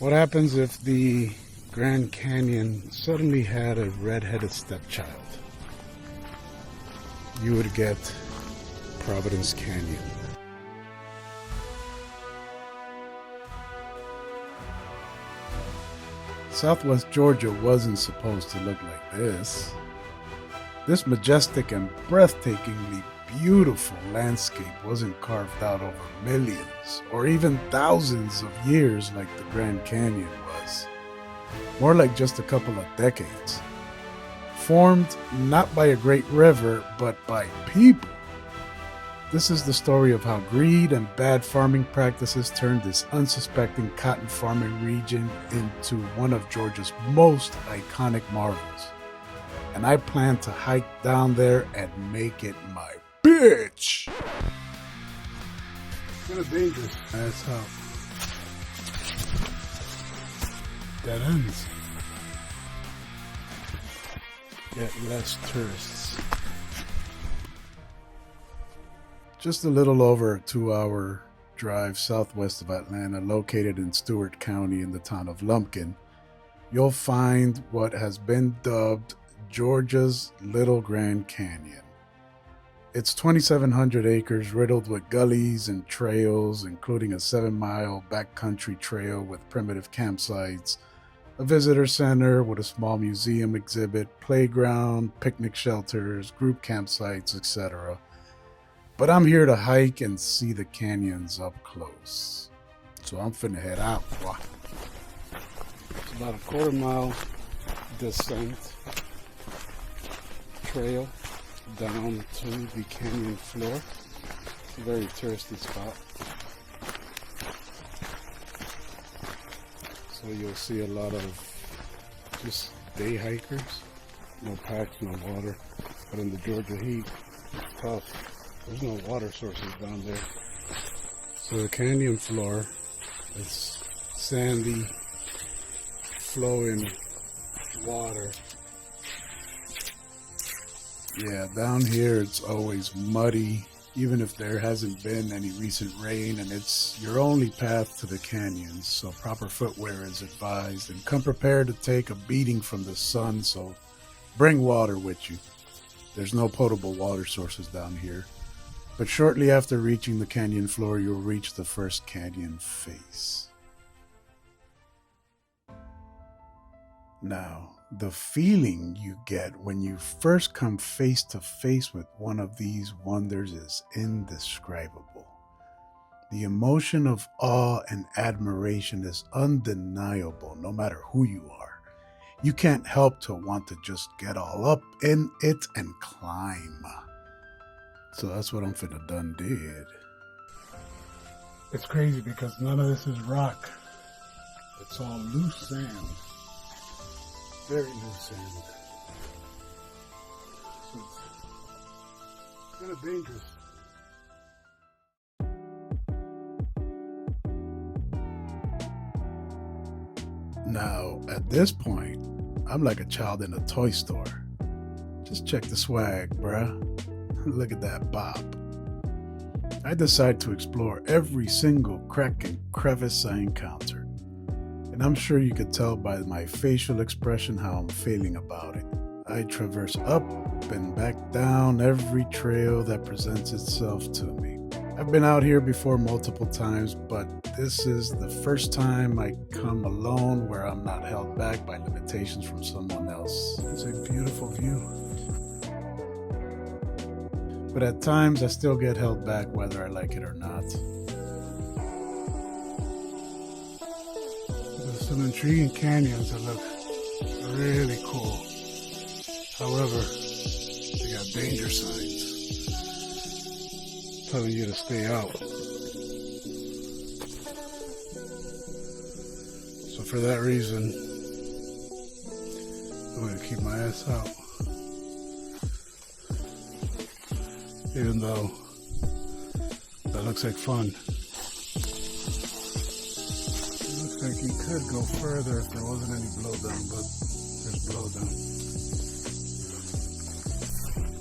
What happens if the Grand Canyon suddenly had a red-headed stepchild? You would get Providence Canyon. Southwest Georgia wasn't supposed to look like this. This majestic and breathtakingly beautiful landscape wasn't carved out over millions or even thousands of years like the Grand Canyon was. More like just a couple of decades. Formed not by a great river, but by people. This is the story of how greed and bad farming practices turned this unsuspecting cotton farming region into one of Georgia's most iconic marvels. And I plan to hike down there and make it my bitch! It's kind of dangerous. That's how. Dead ends. Get less tourists. Just a little over a 2-hour drive southwest of Atlanta, located in Stewart County in the town of Lumpkin, you'll find what has been dubbed Georgia's Little Grand Canyon. It's 2,700 acres riddled with gullies and trails, including a 7-mile backcountry trail with primitive campsites, a visitor center with a small museum exhibit, playground, picnic shelters, group campsites, etc. But I'm here to hike and see the canyons up close. So I'm finna head out. Boy. It's about a 1/4-mile descent trail down to the canyon floor. It's a very touristy spot. So you'll see a lot of just day hikers. No packs, no water. But in the Georgia heat, it's tough. There's no water sources down there. So the canyon floor is sandy, flowing water. Yeah, down here it's always muddy, even if there hasn't been any recent rain, and it's your only path to the canyons, so proper footwear is advised, and come prepared to take a beating from the sun, so bring water with you. There's no potable water sources down here. But shortly after reaching the canyon floor, you'll reach the first canyon face. Now, the feeling you get when you first come face to face with one of these wonders is indescribable. The emotion of awe and admiration is undeniable no matter who you are. You can't help to want to just get all up in it and climb. So that's what I'm finna done did. It's crazy because none of this is rock. It's all loose sand. Very loose sand. So it's kind of dangerous. Now, at this point, I'm like a child in a toy store. Just check the swag, bruh. Look at that bop. I decide to explore every single crack and crevice I encounter. And I'm sure you could tell by my facial expression how I'm feeling about it. I traverse up and back down every trail that presents itself to me. I've been out here before multiple times, but this is the first time I come alone where I'm not held back by limitations from someone else. It's a beautiful view. But at times I still get held back whether I like it or not. There's some intriguing canyons that look really cool. However, they got danger signs telling you to stay out. So for that reason, I'm going to keep my ass out. Even though that looks like fun. It looks like you could go further if there wasn't any blowdown, but there's blowdown.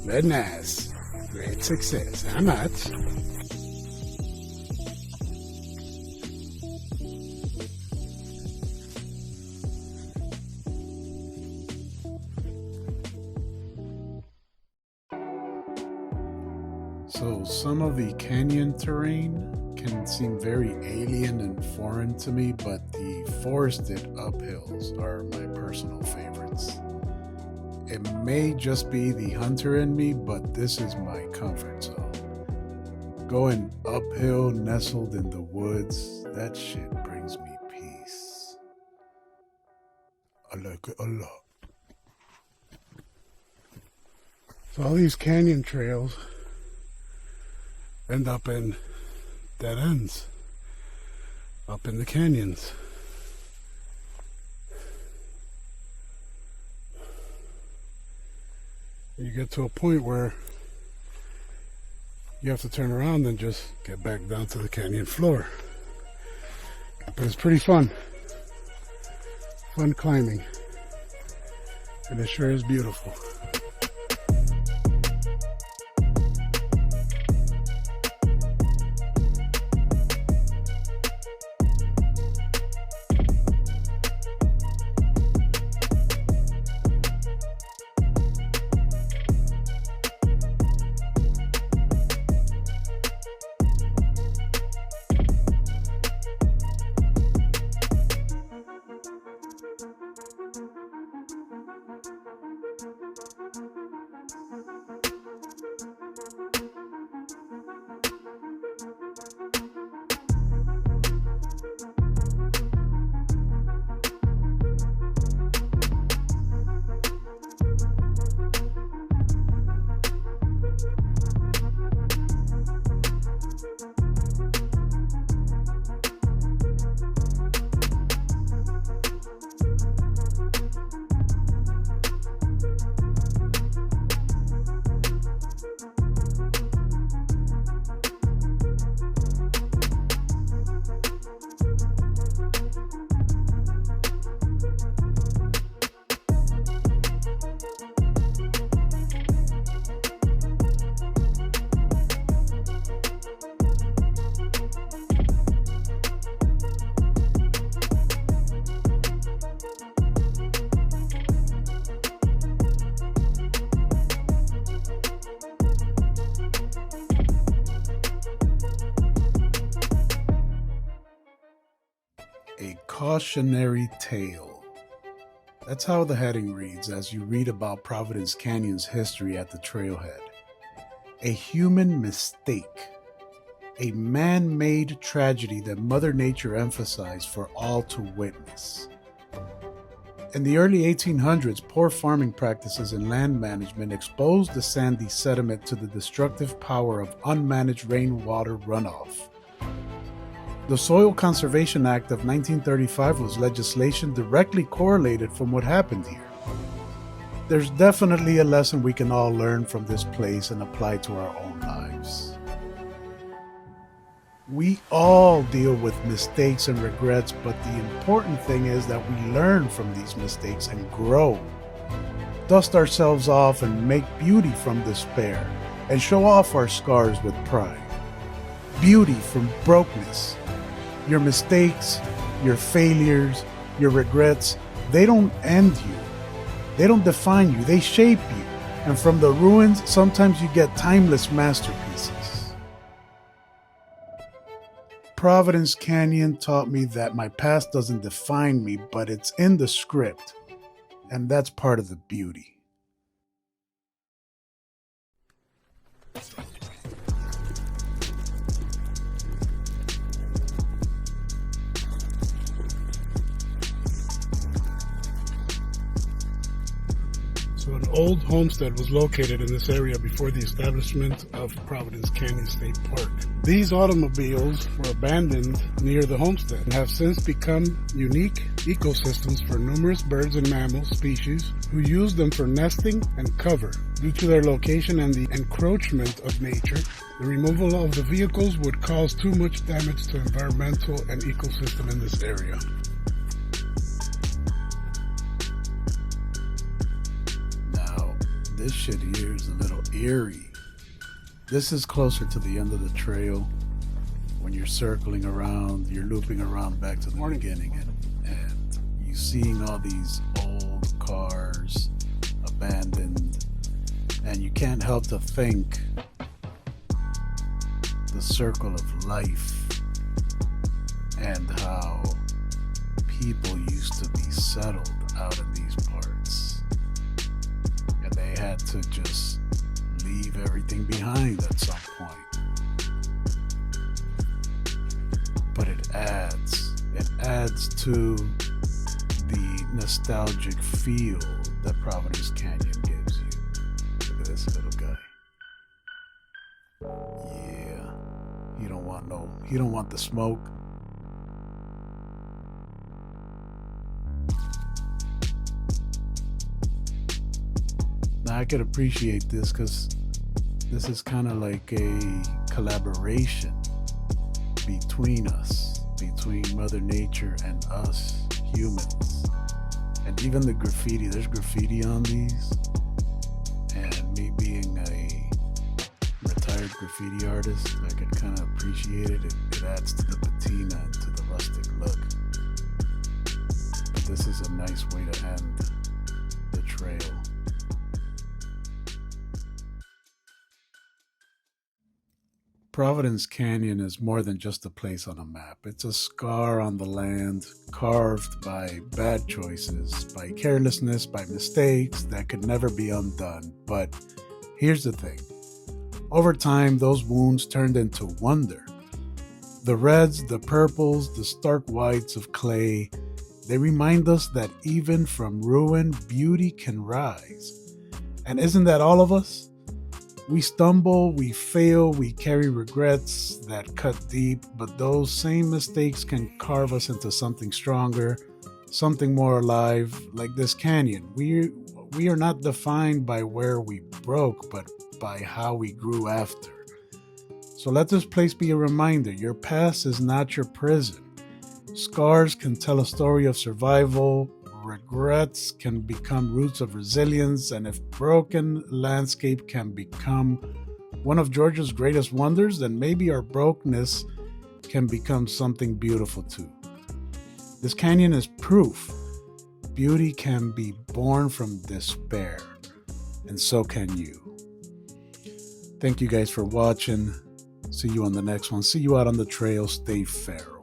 Very nice. Great success. How much? So some of the canyon terrain can seem very alien and foreign to me, but the forested uphills are my personal favorites. It may just be the hunter in me, but this is my comfort zone. Going uphill, nestled in the woods, that shit brings me peace. I like it a lot. So all these canyon trails end up in dead ends, up in the canyons. You get to a point where you have to turn around and just get back down to the canyon floor. But it's pretty fun. Fun climbing. And it sure is beautiful. A cautionary tale. That's how the heading reads as you read about Providence Canyon's history at the trailhead. A human mistake. A man-made tragedy that Mother Nature emphasized for all to witness. In the early 1800s, poor farming practices and land management exposed the sandy sediment to the destructive power of unmanaged rainwater runoff. The Soil Conservation Act of 1935 was legislation directly correlated from what happened here. There's definitely a lesson we can all learn from this place and apply to our own lives. We all deal with mistakes and regrets, but the important thing is that we learn from these mistakes and grow. Dust ourselves off and make beauty from despair, and show off our scars with pride. Beauty from brokenness. Your mistakes, your failures, your regrets, they don't end you. They don't define you, they shape you. And from the ruins, sometimes you get timeless masterpieces. Providence Canyon taught me that my past doesn't define me, but it's in the script. And that's part of the beauty. So an old homestead was located in this area before the establishment of Providence Canyon State Park. These automobiles were abandoned near the homestead and have since become unique ecosystems for numerous birds and mammal species who use them for nesting and cover. Due to their location and the encroachment of nature, the removal of the vehicles would cause too much damage to environmental and ecosystem in this area. This shit here is a little eerie. This is closer to the end of the trail. When you're circling around, you're looping around back to the beginning, and you're seeing all these old cars abandoned, and you can't help to think the circle of life and how people used to be settled out in these parts. And they had to just leave everything behind at some point. But it adds to the nostalgic feel that Providence Canyon gives you. Look at this little guy. Yeah, he don't want the smoke. Now I could appreciate this because this is kind of like a collaboration between us, between Mother Nature and us humans. And even the graffiti, there's graffiti on these, and me being a retired graffiti artist, I could kind of appreciate it. It adds to the patina and to the rustic look. But this is a nice way to end the trail. Providence Canyon is more than just a place on a map. It's a scar on the land, carved by bad choices, by carelessness, by mistakes that could never be undone. But here's the thing. Over time, those wounds turned into wonder. The reds, the purples, the stark whites of clay, they remind us that even from ruin, beauty can rise. And isn't that all of us? We stumble, we fail, we carry regrets that cut deep, but those same mistakes can carve us into something stronger, something more alive, like this canyon. We are not defined by where we broke, but by how we grew after. So let this place be a reminder. Your past is not your prison. Scars can tell a story of survival. Regrets can become roots of resilience, and if broken landscape can become one of Georgia's greatest wonders, then maybe our brokenness can become something beautiful too. This canyon is proof. Beauty can be born from despair, and so can you. Thank you guys for watching. See you on the next one. See you out on the trail. Stay fair.